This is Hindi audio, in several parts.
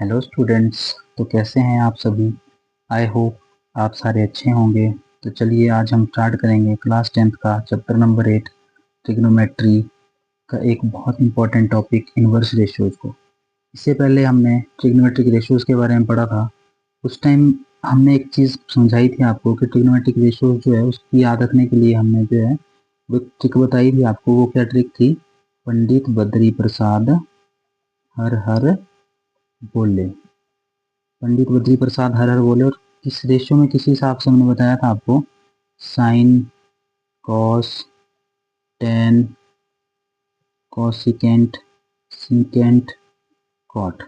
Hello students. तो कैसे हैं आप सभी। आई होप आप सारे अच्छे होंगे। तो चलिए आज हम स्टार्ट करेंगे क्लास 10th का चैप्टर नंबर 8 ट्रिग्नोमेट्री का एक बहुत इंपॉर्टेंट टॉपिक इनवर्स रेशियोज को। इससे पहले हमने ट्रिग्नोमेट्रिक रेशियोज के बारे में पढ़ा था। उस टाइम हमने एक चीज़ समझाई थी आपको कि ट्रिग्नोमेट्रिक रेशियोज जो है उसकी याद रखने के लिए हमने जो है वो ट्रिक बताई थी आपको। वो क्या ट्रिक थी? पंडित बद्री प्रसाद हर हर बोले। पंडित बद्री प्रसाद हर हर बोले। और किस रेशियो में, किस हिसाब से हमने बताया था आपको? Sine, cos, tan, cosecant, secant, cot.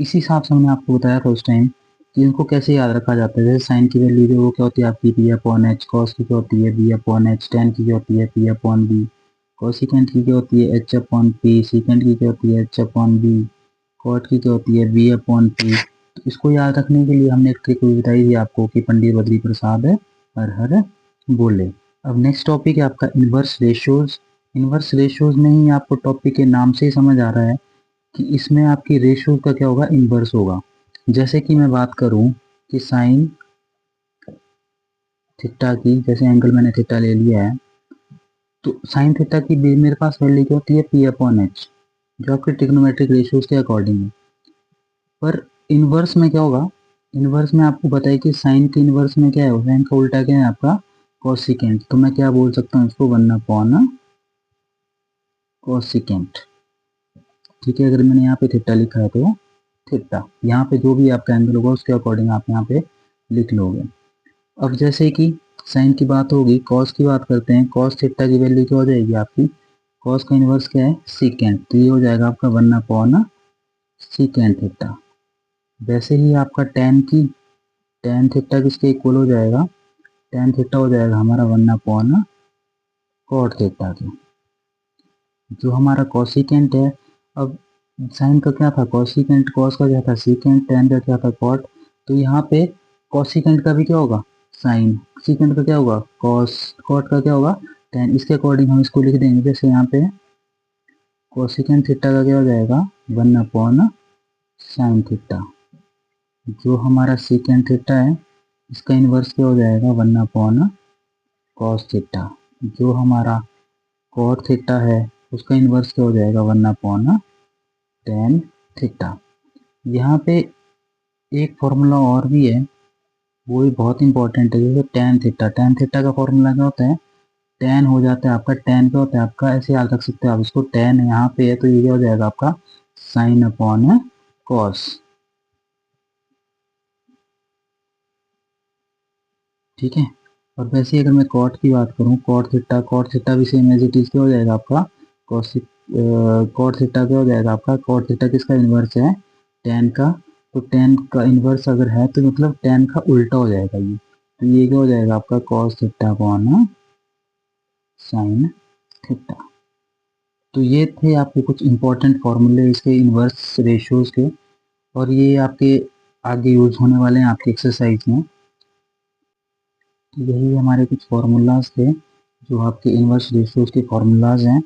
इस हिसाब से हमने आपको बताया था उस टाइम कि इनको कैसे याद रखा जाता है। जैसे साइन की वैल्यू जो वो क्या होती है आपकी पी अपॉन एच, कॉस की क्या होती है बी अपॉन एच, टेन की क्या होती है पी अपॉन बी, कॉसिकेंट की क्या होती है एच अपॉन पी, सीकेंट की क्या होती है एच अपॉन बी, कॉट की क्या होती है बी अपॉन पी। तो इसको याद रखने के लिए हमने एक ट्रिक भी बताई थी आपको कि पंडित बद्री प्रसाद हर हर बोले। अब नेक्स्ट टॉपिक है आपका इनवर्स रेशियोज। इनवर्स रेशियोज में ही आपको टॉपिक के नाम से ही समझ आ रहा है कि इसमें आपकी रेशियो का क्या होगा, इनवर्स होगा। जैसे कि मैं बात करूं कि साइन थीटा की, जैसे एंगल मैंने थीटा ले लिया है, तो साइन थीटा की मेरे पास वैल्यू क्या होती है पी अपॉन एच, जो आपके ट्रिग्नोमेट्रिक रेशियोज के अकॉर्डिंग है। पर इनवर्स में क्या होगा? इनवर्स में आपको बताइए कि साइन के इनवर्स में क्या है, साइन का उल्टा क्या है आपका कोसिकेंट। तो मैं क्या बोल सकता हूँ इसको, 1 अपॉन कोसिकेंट। ठीक है, अगर मैंने यहाँ पे थीटा लिखा है तो थीटा, यहाँ पे जो भी आपका एंगल होगा उसके अकॉर्डिंग आप यहाँ पे लिख लोगे। अब जैसे कि साइन की बात होगी, कॉस की बात करते हैं। कॉस थीटा की वैल्यू क्या हो जाएगी आपकी? कॉस का इनवर्स क्या है? सीकेंट। तो ये हो जाएगा आपका 1 अपॉन सीकेंट थीटा। वैसे ही आपका टेन थीटा किसके इक्वल हो जाएगा? टेन थीटा हो जाएगा हमारा 1 अपॉन कॉट थीटा के। जो हमारा कॉसिकेंट है, अब साइन का क्या था कॉसिकेंट, कॉस का क्या था सीकेंट, टेन का क्या था कॉट। तो यहाँ पे कॉसिकेंट का भी क्या होगा साइन, सीकेंट का क्या होगा कॉस, कॉट का क्या होगा टेन। इसके अकॉर्डिंग हम इसको लिख देंगे। जैसे यहाँ पे कॉसिकेंट थीटा का क्या हो जाएगा 1 अपॉन साइन थीटा। जो हमारा सीकेंट थीटा है इसका इनवर्स क्या हो जाएगा 1 अपॉन कॉस थीटा। जो हमारा कॉट थीटा है उसका इनवर्स क्या हो जाएगा 1 अपॉन टेन थीटा। यहाँ पे एक फॉर्मूला और भी है, वो भी बहुत इंपॉर्टेंट है। जैसे टेन थीटा का फॉर्मूला क्या होता है? टेन हो जाता है आपका, टेन क्या होता है आपका, ऐसे याद रख सकते हो आप इसको। टेन यहाँ पे है तो ये क्या हो जाएगा आपका साइन अपॉन कॉस। ठीक है। और वैसे ही अगर मैं कॉट की बात करूँ, कॉट थीटा भी सेम एज इट इज क्या हो जाएगा आपका कॉसिक। कॉट थीटा क्या हो जाएगा आपका, कॉट थीटा किसका इनवर्स है टेन का। तो टेन का इनवर्स अगर है तो मतलब टेन का उल्टा हो जाएगा ये। तो ये क्या हो जाएगा आपका cos theta upon sine theta. तो ये थे आपके कुछ इंपॉर्टेंट फॉर्मूले इसके इनवर्स रेशियोज के, और ये आपके आगे यूज होने वाले हैं आपकी एक्सरसाइज में। यही हमारे कुछ फार्मूलाज थे जो आपके इनवर्स रेशियोज के फार्मूलाज हैं।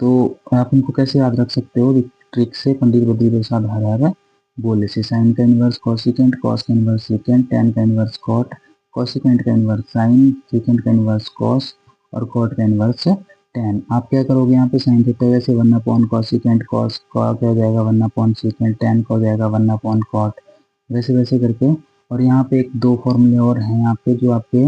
तो आप इनको कैसे याद रख सकते हो? ट्रिक से पंडित बद्री प्रसाद हर हर बोले से। साइन का इनवर्स कॉसिकेंट, कॉस का इनवर्स सेकेंड, टेन का इनवर्स कॉट, कॉसिकेंट का इनवर्स साइन, सेकेंड का इनवर्स कॉस और कॉट का इनवर्स टेन। आप क्या करोगे यहाँ पे साइन थीटा वैसे 1 अपॉन कॉसिकेंट, कॉस का क्या हो जाएगा 1 अपॉन सेकेंड, टेन का हो जाएगा 1 अपॉन कॉट, वैसे वैसे करके। और यहाँ पे एक दो फॉर्मूले और हैं यहाँ पे जो आपके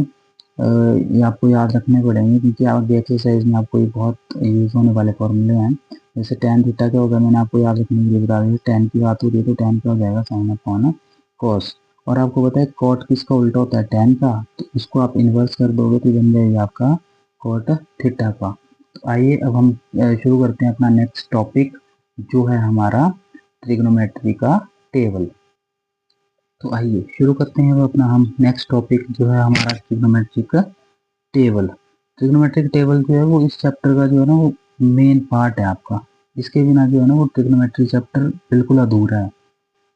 ये आपको याद रखने पड़ेंगे, क्योंकि आगे एक्सरसाइज में आपको ये बहुत यूज होने वाले फॉर्मूले हैं। जैसे टेन थीटा क्या होगा, मैंने आपको याद रखने के लिए बता दिया। टेन की बात हो रही है तो टेन क्या हो जाएगा साइन अपॉन कॉस। और आपको पता है कॉट किसका उल्टा होता है टेन का, तो इसको आप इन्वर्स कर दोगे तो बन जाएगा आपका कॉट थीटा का। तो आइए अब हम शुरू करते हैं अपना नेक्स्ट टॉपिक, जो है हमारा ट्रिग्नोमेट्री का टेबल। तो आइए शुरू करते हैं अब अपना हम नेक्स्ट टॉपिक, जो है हमारा ट्रिग्नोमेट्रिक टेबल। ट्रिग्नोमेट्रिक टेबल जो है वो इस चैप्टर का जो है ना वो मेन पार्ट है आपका। इसके बिना जो है ना वो ट्रिग्नोमेट्री चैप्टर बिल्कुल अधूरा है।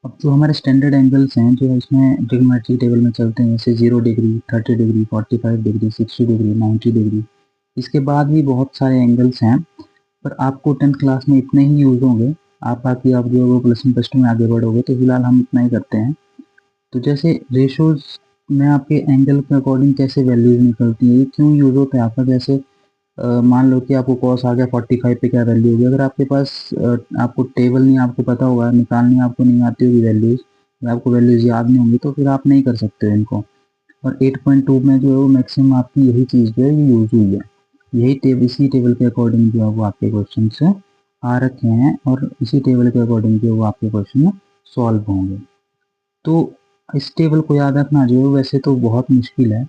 अब जो हमारे स्टैंडर्ड एंगल्स हैं जो इसमें ट्रिग्नोमेट्री टेबल में चलते हैं, जैसे 0 degree, 30 degree, 45 degree, 60 degree, 90 degree, इसके बाद भी बहुत सारे एंगल्स हैं, पर आपको 10th क्लास में इतने ही यूज होंगे। आप बाकी आप जो है वो +1 + 2 में आगे बढ़ोगे, तो फिलहाल हम इतना ही करते हैं। तो जैसे रेशोज में आपके एंगल के अकॉर्डिंग कैसे वैल्यूज निकलती है, ये क्यों यूज होता है आपका, जैसे मान लो कि आपको कॉस आ गया 45 पे क्या वैल्यू होगी, अगर आपके पास आपको टेबल नहीं, आपको पता होगा निकालनी, आपको नहीं आती होगी वैल्यूज, या आपको वैल्यूज याद नहीं होंगी, तो फिर आप नहीं कर सकते हो इनको। और 8.2 में जो है वो मैक्सिमम आपकी यही चीज़ जो है ये यूज हुई है। यही इसी टेबल के अकॉर्डिंग जो है वो आपके क्वेश्चन से आ रखे हैं, और इसी टेबल के अकॉर्डिंग जो है वो आपके क्वेश्चन सॉल्व होंगे। तो इस टेबल को याद रखना जो है वैसे तो बहुत मुश्किल है,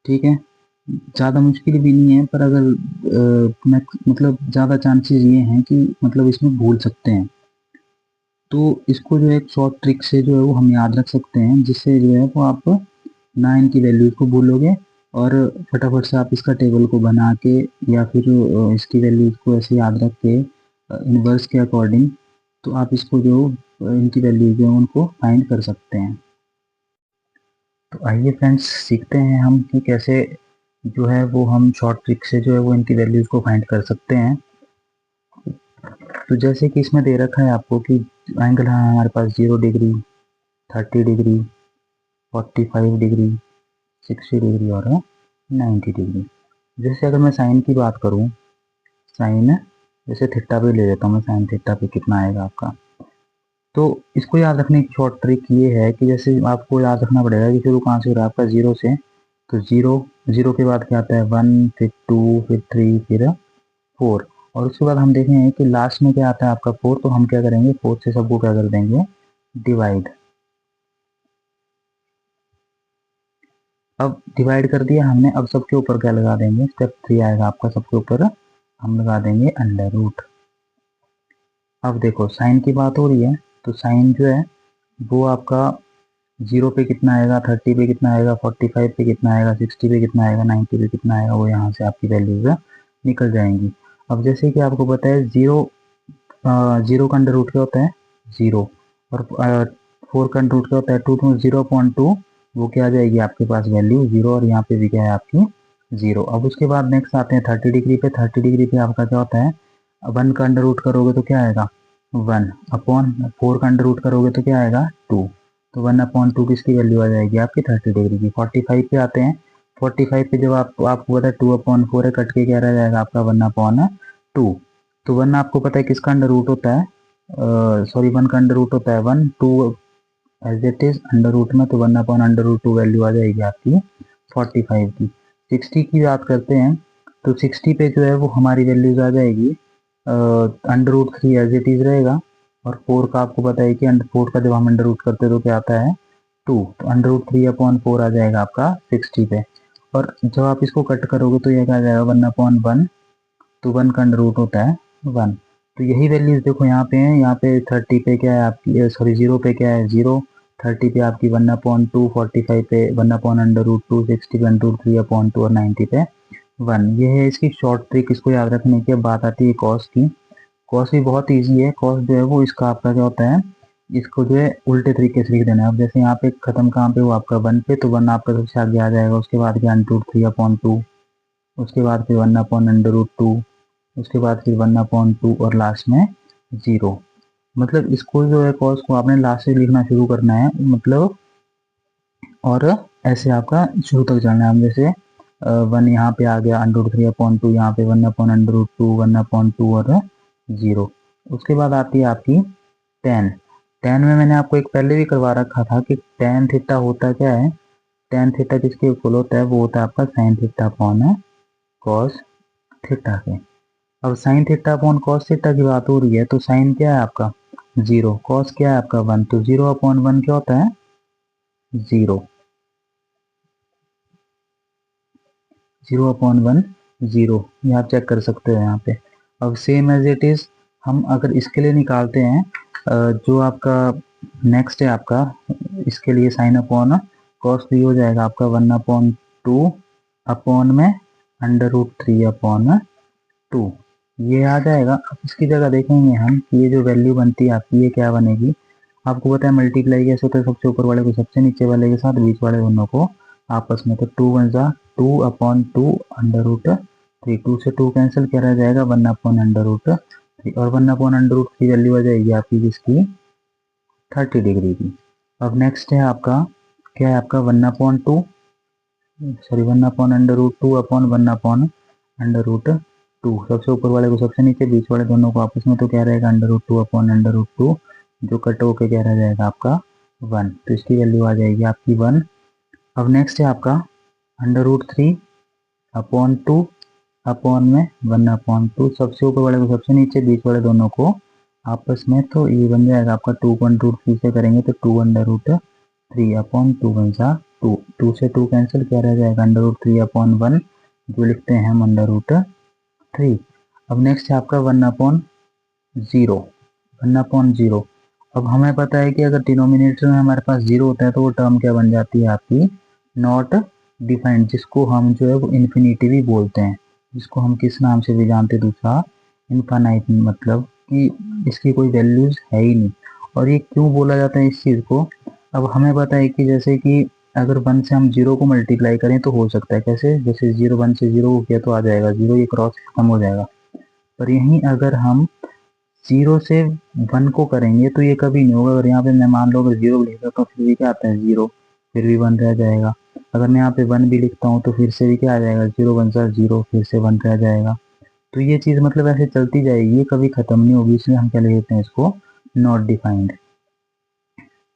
ठीक है, ज़्यादा मुश्किल भी नहीं है, पर अगर मतलब ज़्यादा चांसेस ये हैं कि मतलब इसमें भूल सकते हैं। तो इसको जो है एक शॉर्ट ट्रिक से जो है वो हम याद रख सकते हैं, जिससे जो है वो आप ना इनकी वैल्यूज को भूलोगे, और फटाफट से आप इसका टेबल को बना के या फिर इसकी वैल्यूज को ऐसे याद रख के इनवर्स के अकॉर्डिंग, तो आप इसको जो इनकी वैल्यूज जो है उनको फाइंड कर सकते हैं। तो आइए फ्रेंड्स सीखते हैं हम कि कैसे जो है वो हम शॉर्ट ट्रिक से जो है वो इनकी वैल्यूज को फाइंड कर सकते हैं। तो जैसे कि इसमें दे रखा है आपको कि एंगल है हमारे पास 0 डिग्री, 30 डिग्री, 45 डिग्री, 60 डिग्री और 90 डिग्री। जैसे अगर मैं साइन की बात करूं, साइन जैसे थीटा पे ले लेता हूँ मैं, साइन थीटा पे कितना आएगा आपका। तो इसको याद रखने की शॉर्ट ट्रिक ये है कि जैसे आपको याद रखना पड़ेगा कि शुरू कहाँ से हो रहा है आपका, 0 से। तो 0 के बाद क्या आता है 1, फिर 2, फिर 3, फिर 4, और उसके बाद हम देखेंगे कि लास्ट में क्या आता है आपका 4। तो हम क्या करेंगे, 4 से सबको क्या कर देंगे, डिवाइड। अब डिवाइड कर दिया हमने, अब सबके ऊपर क्या लगा देंगे, स्टेप 3 आएगा आपका, सबके ऊपर हम लगा देंगे अंडर रूट। अब देखो साइन की बात हो रही है, तो साइन जो है वो आपका 0 पे कितना आएगा, 30 पे कितना आएगा, 45 पे कितना आएगा, 60 पे कितना आएगा, 90 पे कितना आएगा, वो यहाँ से आपकी वैल्यूज निकल जाएंगी। अब जैसे कि आपको पता है 0 का अंडर रूट क्या होता है, 0, और 4 का अंडर रूट क्या होता है 2, तो 0.2 वो क्या आ जाएगी आपके पास वैल्यू 0, और यहाँ पे भी क्या है आपकी 0। अब उसके बाद नेक्स्ट आते हैं 30 डिग्री पे। 30 डिग्री पे आपका क्या होता है, 1 का अंडर रूट करोगे तो क्या आएगा 1, अपॉन 4 का अंडर रूट करोगे तो क्या आएगा 2, तो 1/2 किसकी वैल्यू आ जाएगी आपकी 30 डिग्री की। 45 पे आते हैं, 45 पे जब आपको पता है 2/4 है, कट के क्या रह जाएगा आपका 1/2। तो 1 आपको पता है किसका अंडर रूट होता है, सॉरी 1 का अंडर रूट होता है 1, 2 as it is under root में, तो 1/√2 वैल्यू आ जाएगी आपकी 45 की। 60 की बात करते हैं, तो 60 पे जो है वो हमारी वैल्यूज आ जाएगी under root 3 as it is रहेगा, और 4 का आपको पता है कि 4 का जब हम अंडर रूट करते हैं तो क्या आता है 2, तो अंडर रूट 3/4 आ जाएगा आपका 60 पे। और जब आप इसको कट करोगे तो ये क्या आ जाएगा 1/1, तो 1 का अंडर रूट होता है 1। तो यही वैल्यूज देखो यहाँ पे है, यहाँ पे 30 पे क्या है आपकी, सॉरी 0 पे क्या है 0, 30 पे आपकी 1/2, 45 पे 1/√2, 60 पे √3/2 और 90 पे 1। ये है इसकी शॉर्ट ट्रिक, इसको याद रखने की। बात आती है कॉस की। कॉस भी बहुत ईजी है। कॉस जो है वो इसका आपका क्या होता है, इसको जो है उल्टे तरीके से लिख देना है। अब जैसे यहाँ पे खत्म कहाँ पे, वो आपका 1 पे, तो 1 आपका सबसे आगे आ जाएगा, उसके बाद क्या √3/2, उसके बाद फिर 1/√2, उसके बाद फिर 1/2 और लास्ट में 0। मतलब इसको जो है कॉस को आपने लास्ट से लिखना शुरू करना है, मतलब, और ऐसे आपका शुरू तक जाना है। जैसे 1 यहाँ पे आ गया, √3/2 यहाँ पे 1/√2, 1/2 और 0। उसके बाद आती है आपकी tan। tan में मैंने आपको एक पहले भी करवा रखा था कि tan थीटा होता क्या है, tan थीटा किसके इक्वल होता है, वो होता है आपका sin theta upon cos theta के। अब sine theta upon cos theta की बात हो रही है, तो साइन क्या है आपका 0, कॉस क्या है आपका 1, तो 0/1 क्या होता है 0, 0/1 0, ये आप चेक कर सकते हो यहाँ पे। अब सेम एज इट इज हम अगर इसके लिए निकालते हैं, जो आपका नेक्स्ट है आपका, इसके लिए साइन अपॉन कॉस भी हो जाएगा आपका 1/2 अपॉन में √3/2, ये आ जाएगा। अब इसकी जगह देखेंगे हम कि ये जो वैल्यू बनती है आपकी, ये क्या बनेगी। आपको पता है मल्टीप्लाई कैसे होता है, सबसे ऊपर वाले को सबसे नीचे वाले के साथ, बीच वाले दोनों को आपस में। तो 2 1 2/2 अंडर रूट 3, 2 से 2 कैंसिल, क्या रह जाएगा 1/√3। 3 और 1/√3 वैल्यू आ जाएगी आपकी किसकी, 30 डिग्री की। अब नेक्स्ट है आपका, क्या है आपका 1/2 सॉरी 1/√2 अपॉन 1/√2, सबसे ऊपर वाले को सबसे नीचे, बीच वाले दोनों को आपस में, तो क्या रहेगा √2 अपॉन √2, जो कट होके क्या रह जाएगा आपका 1, तो इसकी वैल्यू आ जाएगी आपकी 1। अब नेक्स्ट है आपका √3 अपॉन 2 अपॉन में 1/2, सबसे ऊपर वाले को सबसे नीचे, बीच वाले दोनों को आपस में, तो ये बन जाएगा आपका 2/√3 से करेंगे तो 2/√3 अपॉन 2 बन जा 2, 2 से 2 कैंसिल, क्या रह जाएगा √3 अपॉन 1, जो लिखते हैं हम √3। अब नेक्स्ट है आपका 1/0। अब हमें पता है कि अगर डिनोमिनेटर में हमारे पास 0 होता है तो वो टर्म क्या बन जाती है आपकी, नॉट डिफाइंड, जिसको हम जो है वो इन्फिनिटी भी बोलते हैं, जिसको हम किस नाम से भी जानते हैं, दूसरा इनफाइनाइट, मतलब कि इसकी कोई वैल्यूज है ही नहीं। और ये क्यों बोला जाता है इस चीज़ को, अब हमें पता है कि जैसे कि अगर 1 से हम 0 को मल्टीप्लाई करें तो हो सकता है कैसे, जैसे 0 1 से 0 हो गया तो आ जाएगा 0, ये क्रॉस खत्म हो जाएगा। पर यहीं अगर हम 0 से 1 को करेंगे तो ये कभी नहीं होगा। अगर यहाँ पे मैं मान लो अगर 0 लिखता तो फिर भी क्या आता है 0, फिर भी 1 रह जाएगा। अगर मैं यहाँ पे 1 भी लिखता हूँ तो फिर से भी क्या आ जाएगा 0 1 सा 0, फिर से 1 रह जाएगा। तो ये चीज़ मतलब ऐसे चलती जाएगी, ये कभी खत्म नहीं होगी, इसलिए हम क्या लेते हैं इसको, नॉट डिफाइंड।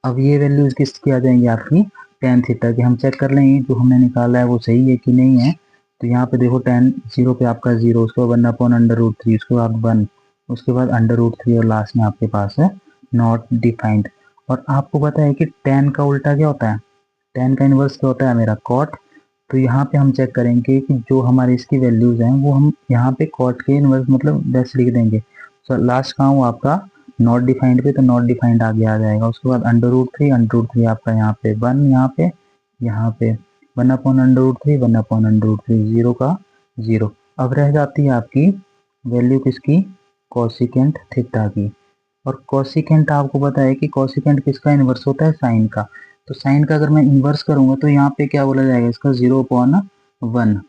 अब ये वैल्यूज किसकी आ जाएंगी आपकी, tan थीटा की। हम चेक कर लेंगे जो हमने निकाला है वो सही है कि नहीं है। तो यहाँ पे देखो tan 0 पे आपका 0, उसके बाद 1/√3, उसके बाद 1, उसके बाद √3 और लास्ट में आपके पास है नॉट डिफाइंड। और आपको पता है कि tan का उल्टा क्या होता है, tan का इनवर्स क्या होता है मेरा, cot। तो यहाँ पे हम चेक करेंगे कि जो हमारी इसकी वैल्यूज हैं वो हम यहाँ पे cot के इनवर्स मतलब वैसे लिख देंगे। तो लास्ट कहाँ हुआ आपका नॉट डिफाइंड पे, तो नॉट डिफाइंड आगे आ जाएगा। उसके बाद √3 आपका यहाँ पे 1, यहाँ पे 1/√3 1/√3, 0 का 0। अब रह जाती है आपकी वैल्यू किसकी, कोसिकेंट थीटा की। और कोसिकेंट आपको पता है कि कोसिकेंट किसका इनवर्स होता है, साइन का। तो साइन का अगर मैं इन्वर्स करूंगा तो यहाँ पे क्या बोला जाएगा इसका, 0/1।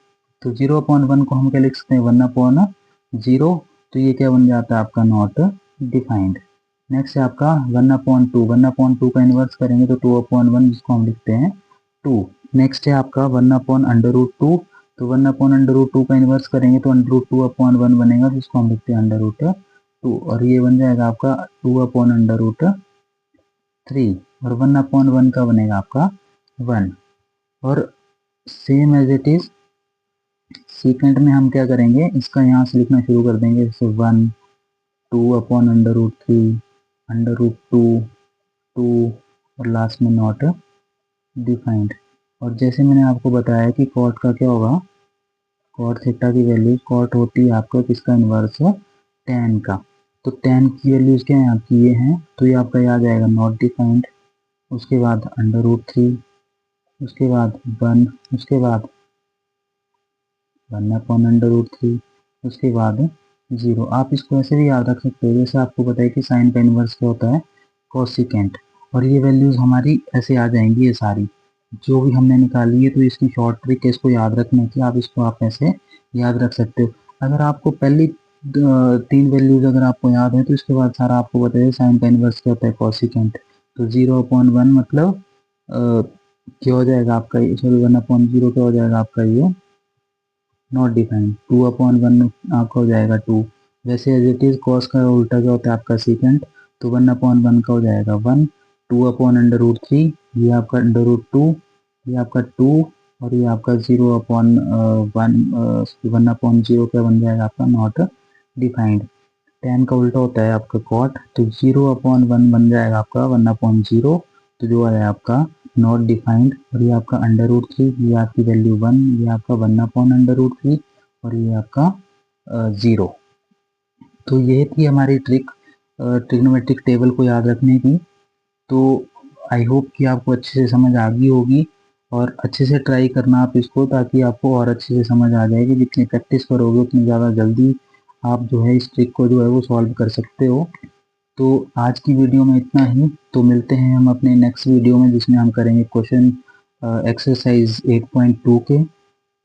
तो 0/1 को हम क्या लिख सकते हैं, 1/0। तो ये क्या बन जाता है आपका नॉट डिफाइंड। नेक्स्ट है आपका 1/2, 1/2 का इन्वर्स करेंगे तो 2/1, जिसको हम लिखते हैं 2। नेक्स्ट है आपका 1/√2, तो 1/√2 का इन्वर्स करेंगे तो √2/1 बनेगा, जिसको हम लिखते हैं √2, और ये बन जाएगा आपका 2/√3, और 1/1 का बनेगा आपका 1। और same as it is secant में हम क्या करेंगे, इसका यहाँ से लिखना शुरू कर देंगे, जैसे 1 2/√3 √2 2 और लास्ट में नॉट डिफाइंड। और जैसे मैंने आपको बताया कि कॉट का क्या होगा, कॉट थीटा की वैल्यू, कॉट होती है आपका किसका इन्वर्स है, tan का। तो tan की वैल्यूज क्या है आपकी, ये हैं, तो ये आपका याद आएगा नॉट डिफाइंड, उसके बाद √3, उसके बाद 1, उसके बाद 1/√3, उसके बाद 0। आप इसको ऐसे भी याद रख सकते हो, जैसे आपको पता है कि साइन का इनवर्स क्या होता है, कोसिकेंट। और ये वैल्यूज हमारी ऐसे आ जाएंगी, ये सारी जो भी हमने निकाली है। तो इसकी शॉर्ट ट्रिक है इसको याद रखने की, आप इसको आप ऐसे याद रख सकते हो। अगर आपको पहली 3 वैल्यूज अगर आपको याद है तो इसके बाद सारा आपको बताइए साइन का इनवर्स क्या होता है, कोसिकेंट। तो 0/1 मतलब क्या हो जाएगा आपका, सॉरी 1/0 क्या हो जाएगा आपका ये नॉट डिफाइंड। 2/1 आपका हो जाएगा 2। वैसे एज इट इज कॉस का उल्टा क्या होता है आपका सीकेंट, तो 1/1 का हो जाएगा 1। 2/√3, ये आपका √2, ये आपका 2, और ये आपका 0/1 1/0 क्या बन जाएगा आपका नॉट डिफाइंड। tan का उल्टा होता है आपका cot, तो 0/1 बन जाएगा आपका 1/0, तो जो है आपका नॉट डिफाइंड। और ये आपका √3, ये आपकी वैल्यू 1, ये आपका 1/√3, और ये आपका 0। तो ये थी हमारी ट्रिक ट्रिग्नोमेट्रिक टेबल को याद रखने की। तो आई होप कि आपको अच्छे से समझ आ गई होगी, और अच्छे से ट्राई करना आप इसको, ताकि आपको और अच्छे से समझ आ जाएगी। जितनी प्रैक्टिस करोगे उतनी ज़्यादा जल्दी आप जो है इस ट्रिक को जो है वो सॉल्व कर सकते हो। तो आज की वीडियो में इतना ही, तो मिलते हैं हम अपने नेक्स्ट वीडियो में, जिसमें हम करेंगे क्वेश्चन एक्सरसाइज 8.2 के।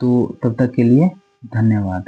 तो तब तक के लिए धन्यवाद।